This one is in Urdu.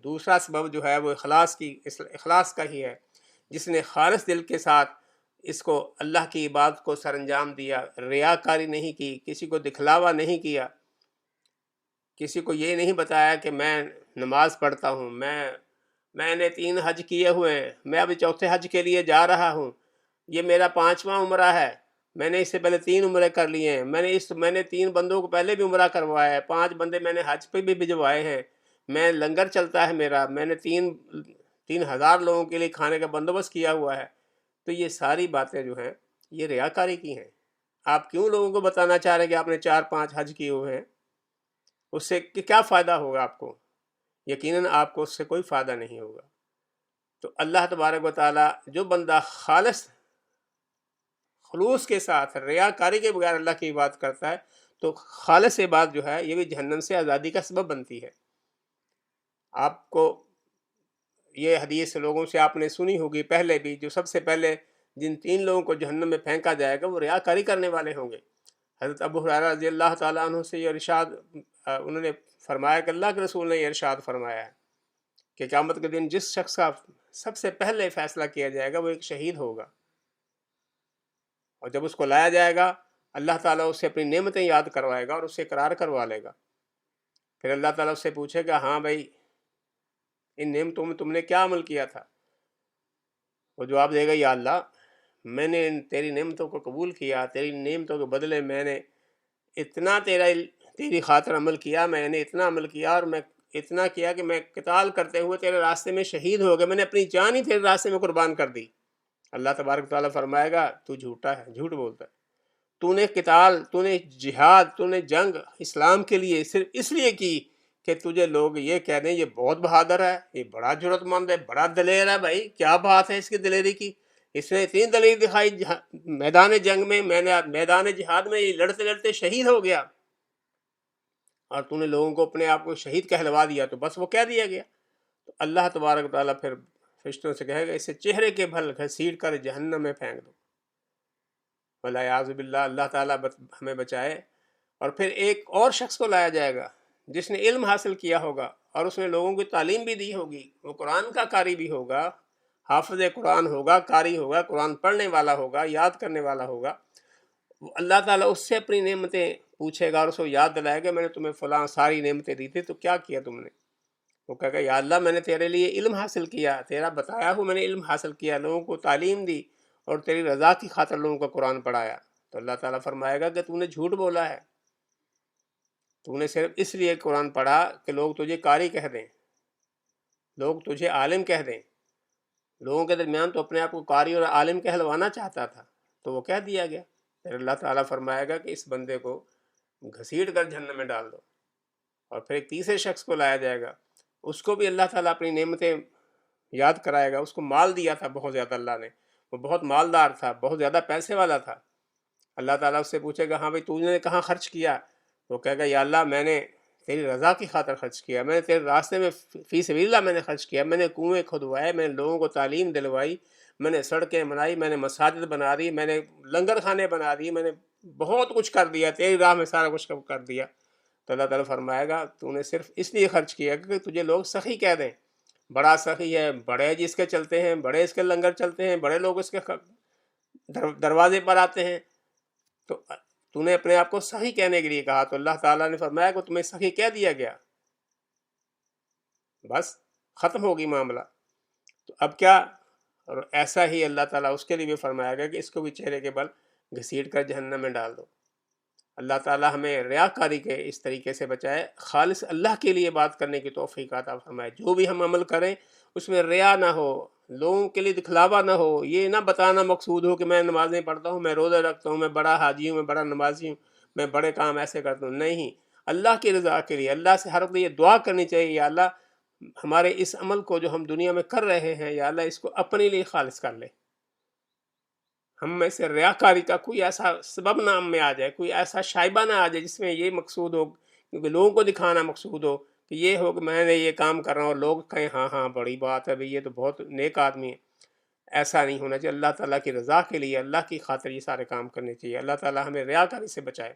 دوسرا سبب جو ہے وہ اخلاص کا ہی ہے. جس نے خالص دل کے ساتھ اس کو اللہ کی عبادت کو سر انجام دیا، ریاکاری نہیں کی، کسی کو دکھلاوا نہیں کیا، کسی کو یہ نہیں بتایا کہ میں نماز پڑھتا ہوں، میں نے 3 حج کیے ہوئے ہیں، میں ابھی چوتھے حج کے لیے جا رہا ہوں، یہ میرا 5واں عمرہ ہے، میں نے اس سے پہلے 3 عمرے کر لیے ہیں، میں نے 3 بندوں کو پہلے بھی عمرہ کروایا ہے، 5 بندے میں نے حج پہ بھی بھجوائے ہیں، میں لنگر چلتا ہے میرا، میں نے 3,000 لوگوں کے لیے کھانے کا بندوبست کیا ہوا ہے. تو یہ ساری باتیں جو ہیں یہ ریاکاری کی ہیں. آپ کیوں لوگوں کو بتانا چاہ رہے ہیں کہ آپ نے 4-5 حج کیے ہوئے ہیں؟ اس سے کیا فائدہ ہوگا آپ کو؟ یقیناً آپ کو اس سے کوئی فائدہ نہیں ہوگا. تو اللہ تبارک و تعالیٰ جو بندہ خلوص کے ساتھ ریاکاری کے بغیر اللہ کی عبادت کرتا ہے تو خالص عبادت جو ہے یہ بھی جہنم سے آزادی کا سبب بنتی ہے. آپ کو یہ حدیث لوگوں سے آپ نے سنی ہوگی پہلے بھی، جو سب سے پہلے جن 3 لوگوں کو جہنم میں پھینکا جائے گا وہ ریاکاری کرنے والے ہوں گے. حضرت ابو ہریرہ رضی اللہ تعالیٰ عنہ سے یہ ارشاد انہوں نے فرمایا کہ اللہ کے رسول نے یہ ارشاد فرمایا ہے کہ قیامت کے دن جس شخص کا سب سے پہلے فیصلہ کیا جائے گا وہ ایک شہید ہوگا، اور جب اس کو لایا جائے گا اللہ تعالیٰ اس سے اپنی نعمتیں یاد کروائے گا اور اس سے اقرار کروا لے گا. پھر اللہ تعالیٰ اس سے پوچھے گا ہاں بھائی ان نعمتوں میں تم نے کیا عمل کیا تھا؟ وہ جواب دے گا یا اللہ میں نے تیری نعمتوں کو قبول کیا، تیری نعمتوں کے بدلے میں نے اتنا تیری خاطر عمل کیا، میں نے اتنا عمل کیا اور میں اتنا کیا کہ میں قتال کرتے ہوئے تیرے راستے میں شہید ہو گیا، میں نے اپنی جان ہی تیرے راستے میں قربان کر دی. اللہ تبارک تعالیٰ فرمائے گا تو جھوٹا ہے، جھوٹ بولتا ہے، تو نے قتال، تو نے جہاد، تو نے جنگ اسلام کے لیے صرف اس لیے کی کہ تجھے لوگ یہ کہہ دیں یہ بہت بہادر ہے، یہ بڑا جرأت مند ہے، بڑا دلیر ہے. بھائی کیا بات ہے اس کی دلیری کی؟ اس نے اتنی دلیر دکھائی میدان جنگ میں، میدان جہاد میں یہ لڑتے لڑتے شہید ہو گیا، اور تو نے لوگوں کو اپنے آپ کو شہید کہلوا دیا، تو بس وہ کہہ دیا گیا. تو اللہ تبارک تعالیٰ پھر فرشتوں سے کہے گا اسے چہرے کے بھل گھسیٹ کر جہنم میں پھینک دو. والعیاذ باللہ، اللہ تعالیٰ ہمیں بچائے. اور پھر ایک اور شخص کو لایا جائے گا جس نے علم حاصل کیا ہوگا اور اس نے لوگوں کی تعلیم بھی دی ہوگی، وہ قرآن کا قاری بھی ہوگا، حافظ قرآن ہوگا، قاری ہوگا، قرآن پڑھنے والا ہوگا، یاد کرنے والا ہوگا. اللہ تعالیٰ اس سے اپنی نعمتیں پوچھے گا اور اس کو یاد دلائے گا میں نے تمہیں فلاں ساری نعمتیں دی تھی تو کیا کیا تم نے؟ وہ کہے گا یا اللہ میں نے تیرے لیے علم حاصل کیا، تیرا بتایا ہوں میں نے علم حاصل کیا، لوگوں کو تعلیم دی اور تیری رضا کی خاطر لوگوں کو قرآن پڑھایا. تو اللہ تعالیٰ فرمائے گا کہ تو نے جھوٹ بولا ہے، تو نے صرف اس لیے قرآن پڑھا کہ لوگ تجھے قاری کہہ دیں، لوگ تجھے عالم کہہ دیں. لوگوں کے درمیان تو اپنے آپ کو قاری اور عالم کہلوانا چاہتا تھا تو وہ کہہ دیا گیا. پھر اللہ تعالیٰ فرمائے گا کہ اس بندے کو گھسیٹ کر جہنم میں ڈال دو. اور پھر ایک تیسرے شخص کو لایا جائے گا، اس کو بھی اللہ تعالیٰ اپنی نعمتیں یاد کرائے گا. اس کو مال دیا تھا بہت زیادہ اللہ نے، وہ بہت مالدار تھا، بہت زیادہ پیسے والا تھا. اللہ تعالیٰ اس سے پوچھے گا ہاں بھائی تو نے کہاں خرچ کیا؟ وہ کہے گا یا اللہ میں نے تیری رضا کی خاطر خرچ کیا، میں نے تیرے راستے میں فی سبیل اللہ میں نے خرچ کیا، میں نے کنویں کھدوائے، میں نے لوگوں کو تعلیم دلوائی، میں نے سڑکیں بنائی، میں نے مساجد بنا دی، میں نے لنگر خانے بنا دیے، میں نے بہت کچھ کر دیا، تیری راہ میں سارا کچھ کر دیا. تو اللہ تعالیٰ فرمائے گا تو نے صرف اس لیے خرچ کیا کہ تجھے لوگ سخی کہہ دیں، بڑا سخی ہے، بڑے جس کے چلتے ہیں، بڑے اس کے لنگر چلتے ہیں، بڑے لوگ اس کے دروازے پر آتے ہیں. تو نے اپنے آپ کو سخی کہنے کے لیے کہا تو اللہ تعالیٰ نے فرمایا کہ تمہیں سخی کہہ دیا گیا، بس ختم ہوگی معاملہ. تو اب کیا؟ اور ایسا ہی اللہ تعالیٰ اس کے لیے بھی فرمایا گیا کہ اس کو بھی چہرے کے بل گھسیٹ کر جہنم میں ڈال دو. اللہ تعالیٰ ہمیں ریاکاری کے اس طریقے سے بچائے، خالص اللہ کے لیے بات کرنے کی توفیق عطا فرمائے. جو بھی ہم عمل کریں اس میں ریا نہ ہو، لوگوں کے لیے دکھلاوا نہ ہو، یہ نہ بتانا مقصود ہو کہ میں نمازیں پڑھتا ہوں، میں روزے رکھتا ہوں، میں بڑا حاجی ہوں، میں بڑا نمازی ہوں، میں بڑے کام ایسے کرتا ہوں. نہیں، اللہ کی رضا کے لیے اللہ سے ہر وقت یہ دعا کرنی چاہیے یا اللہ ہمارے اس عمل کو جو ہم دنیا میں کر رہے ہیں یا اللہ اس کو اپنے لیے خالص کر لے. ہم میں سے ریاکاری کا کوئی ایسا سبب نہ ہم میں آ جائے، کوئی ایسا شائبہ نہ آ جائے جس میں یہ مقصود ہو، کیونکہ لوگوں کو دکھانا مقصود ہو کہ یہ ہو کہ میں نے یہ کام کر رہا ہوں اور لوگ کہیں ہاں ہاں بڑی بات ہے بھئی یہ تو بہت نیک آدمی ہے. ایسا نہیں ہونا چاہیے. اللہ تعالیٰ کی رضا کے لیے، اللہ کی خاطر یہ سارے کام کرنے چاہیے. اللہ تعالیٰ ہمیں ریاکاری سے بچائے.